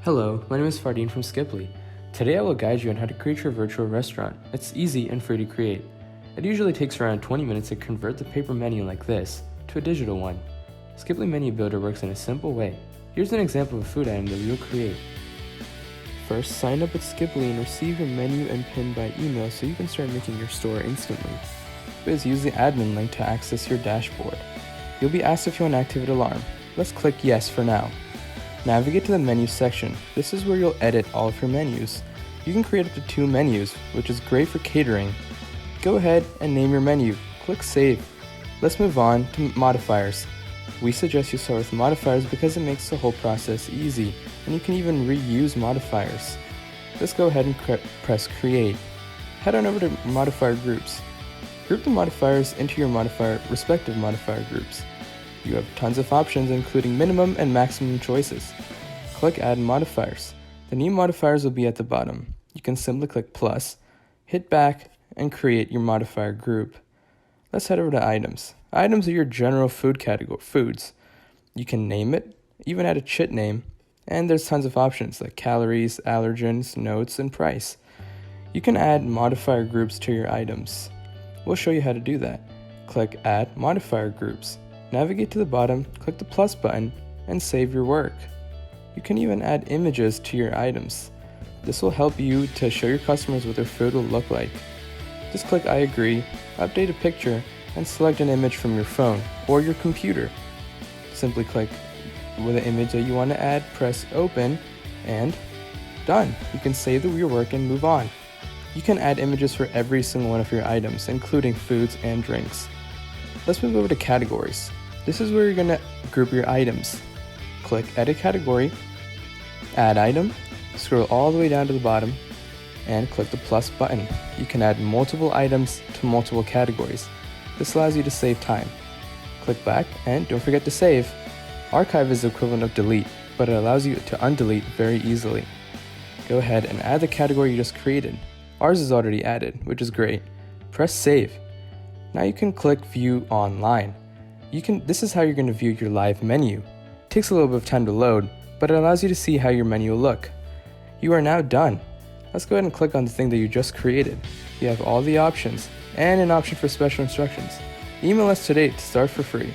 Hello, my name is Fardeen from Skipli. Today I will guide you on how to create your virtual restaurant. It's easy and free to create. It usually takes around 20 minutes to convert the paper menu like this to a digital one. Skipli Menu Builder works in a simple way. Here's an example of a food item that we will create. First, sign up with Skipli and receive your menu and PIN by email so you can start making your store instantly. Please use the admin link to access your dashboard. You'll be asked if you want to activate alarm. Let's click yes for now. Navigate to the menu section. This is where you'll edit all of your menus. You can create up to 2 menus, which is great for catering. Go ahead and name your menu. Click save. Let's move on to modifiers. We suggest you start with modifiers because it makes the whole process easy, and you can even reuse modifiers. Let's go ahead and press create. Head on over to modifier groups. Group the modifiers into your respective modifier groups. You have tons of options including minimum and maximum choices. Click add modifiers. The new modifiers will be at the bottom. You can simply click plus, hit back, and create your modifier group. Let's head over to items. Items are your general food category, foods. You can name it, even add a chit name, and there's tons of options like calories, allergens, notes, and price. You can add modifier groups to your items. We'll show you how to do that. Click add modifier groups. Navigate to the bottom, click the plus button, and save your work. You can even add images to your items. This will help you to show your customers what their food will look like. Just click I agree, update a picture, and select an image from your phone or your computer. Simply click with the image that you want to add, press open, and done. You can save your work and move on. You can add images for every single one of your items, including foods and drinks. Let's move over to categories. This is where you're going to group your items. Click edit category, add item, scroll all the way down to the bottom, and click the plus button. You can add multiple items to multiple categories. This allows you to save time. Click back and don't forget to save. Archive is the equivalent of delete, but it allows you to undelete very easily. Go ahead and add the category you just created. Ours is already added, which is great. Press save. Now you can click view online. This is how you're going to view your live menu. It takes a little bit of time to load, but it allows you to see how your menu will look. You are now done. Let's go ahead and click on the thing that you just created. You have all the options and an option for special instructions. Email us today to start for free.